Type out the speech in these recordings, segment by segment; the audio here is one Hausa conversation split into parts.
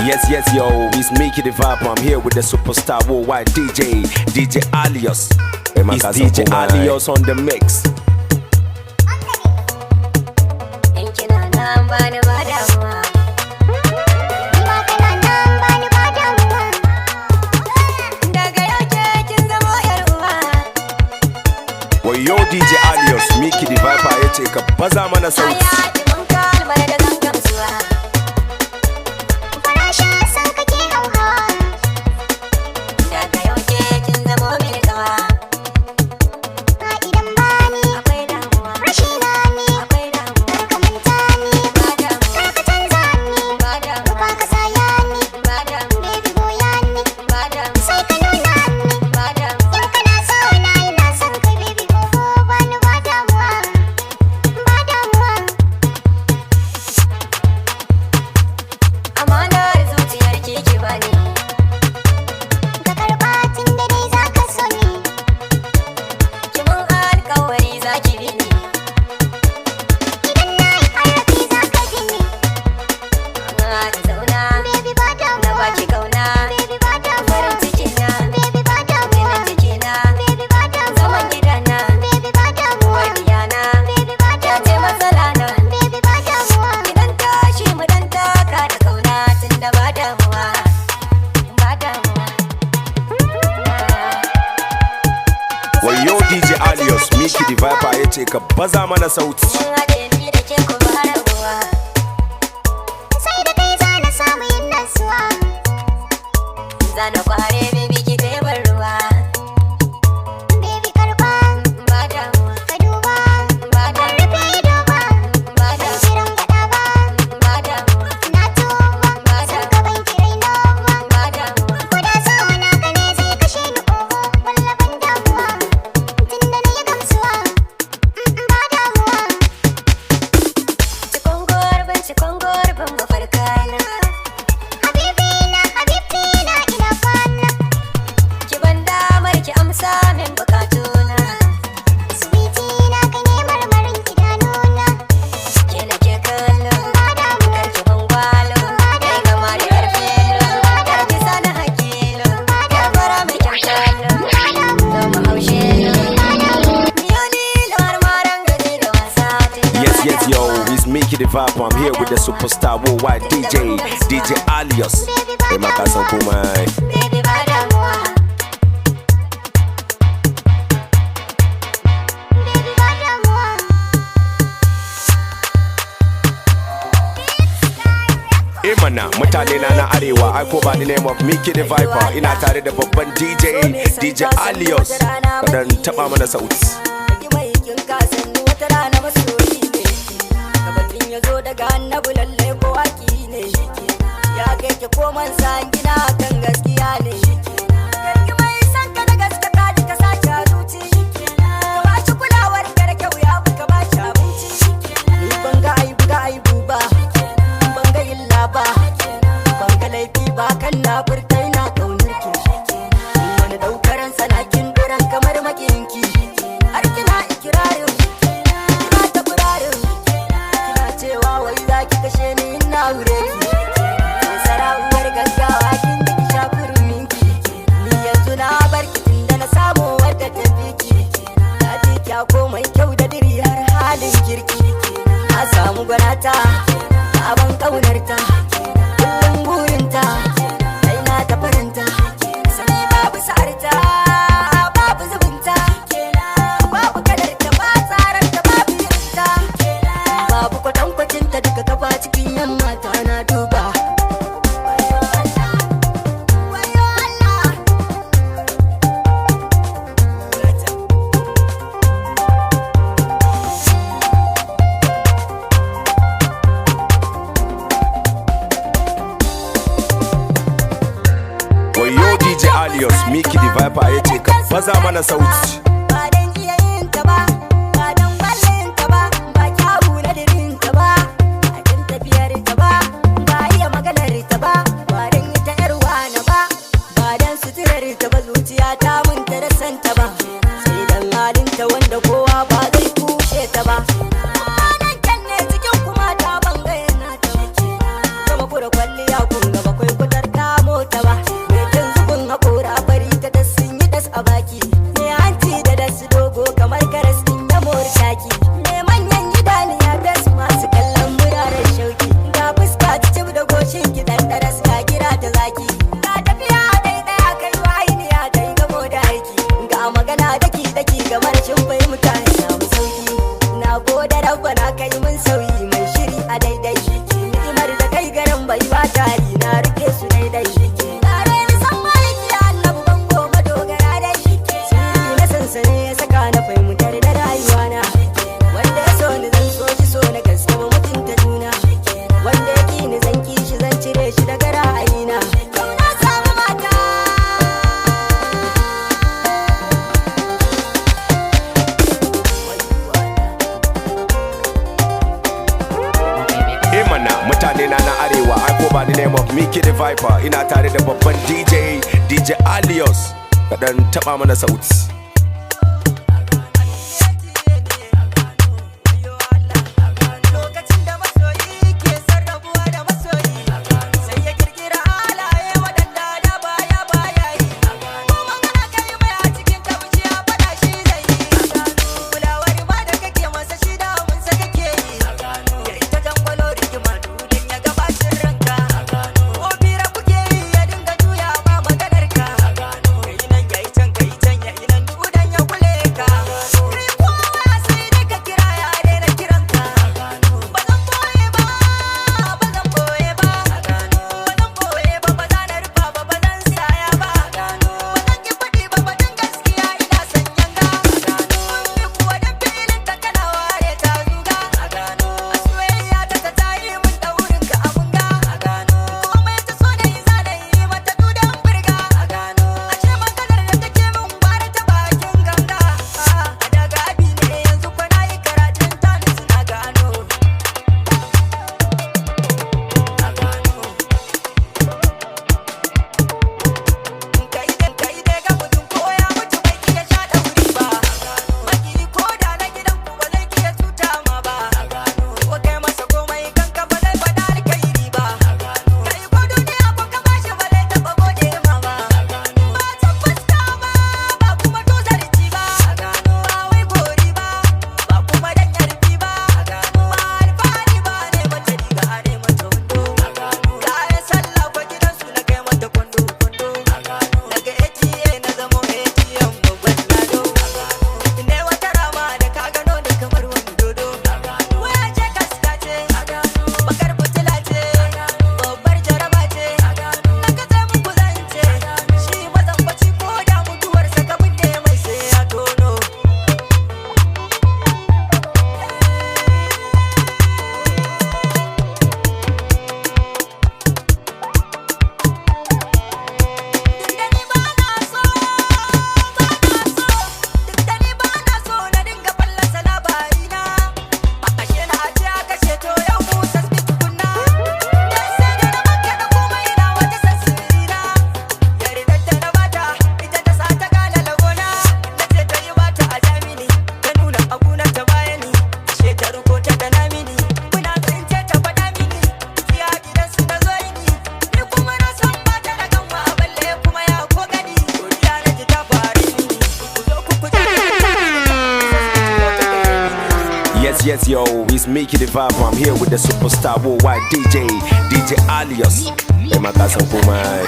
Yes, yo, it's Mickey the Vibe. I'm here with the superstar worldwide DJ Alias. It's DJ Alias on the mix. Well, yo, DJ Alias, Mickey the Vibe, ya ce ka baza mana sauti. Wayo DJ Alias, Mickey the Vibe, ya ce ka baza mana sauti. Zana kware baby ki tebar ruwa. Baby karba, ba damuwa. Ka duba, ba damuwa. Rufe ido ba, ba damuwa. Kiran gada ba, ba damuwa. Na tuba, ba damuwa. Ka ban kirai nawa, ba damuwa. Koda sawa na ka ne zai kashe ni oho, walla ban damuwa. Tunda na yi gamsuwa, ba damuwa. Cikon gorbin mafarka na. Min bukatuna sweetie na kai ne marmarin idanuna ke nake kallo karki bangwalo kai gama da karfe karki sana hakilo ya fara mai kyankalo da mahaushe yoni lamar maran gari da wasa. Yes, yo, it's Mickey the Vibe. I'm here with the superstar worldwide DJ Alias. Hey, makasan kumai. Baby ba damuwa. Mana mutane na arewa, I go by the name of Mickey the Viper. Ina tare da babban DJ Alias. Kadan taba mana sauti. Gwanata abin kaunarta kullum burinta kai na ta farinta sani babu sa'arta babu zubinta babu kadarta ba tsararta babu yirinta babu kwatankwacinta duka kafa cikin yan mata na duba. Alias, Mickey the Viper, ya ce ka baza mana sauti. Ba dan iya yin ta ba, ba dan ballin ta ba, ba kyawu na dirin ta ba, a kan tafiyar ta ba, ba iya maganar ta ba, ba dan ita yar wana ba, ba dan suturar ta ba, zuciya ta mun ta da santa ba, sai dan halin ta wanda kowa ba zai kushe ta ba. Nan kan ne cikin kuma ta bangayen nata, kuma kura kwalliya kun ga bakwai ba tari na rike su daidai shike tare ni san maliki annabu bango madogara dai shike sirri na sansane ya saka na fahimtar da rayuwa na wanda ya so ni zan so shi so na gaske mu mutunta juna wanda ya ki ni zan ki shi zan cire shi daga ra'ayina na samu mata Mana mutane na arewa I go by the name of Mickey the Viper. Ina tare da babban DJ Alios. Kadan taba mana sauti. Yes, yo, it's Mickey the Viper. I'm here with the superstar worldwide DJ Alios. Hey, my cousin, Puma.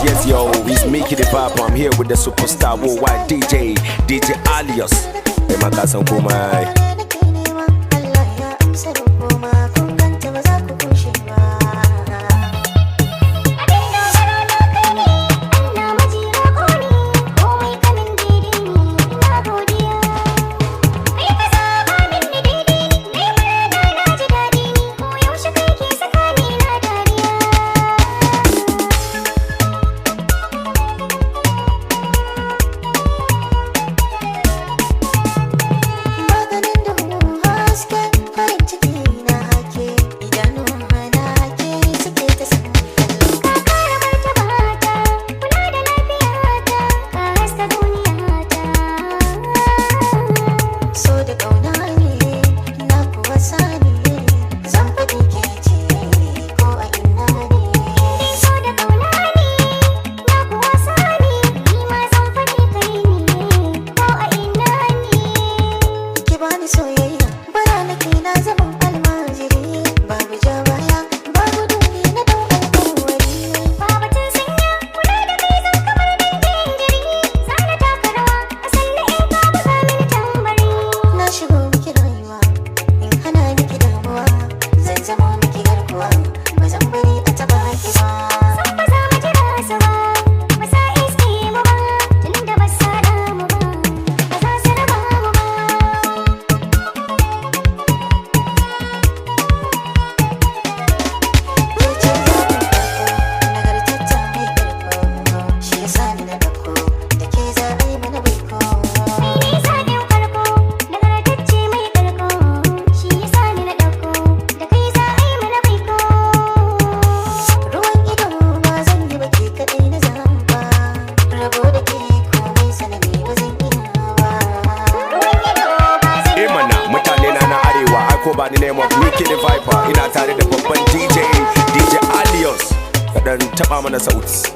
yes, yo, it's Mickey the Viper. I'm here with the superstar worldwide DJ Alias. Hey, my cousin, come on. By the name of Mickey the Viper, ina tare da babban DJ Alias, dan taba mana sauti.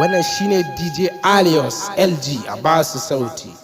Wannan shine DJ Alias LG a basu sauti.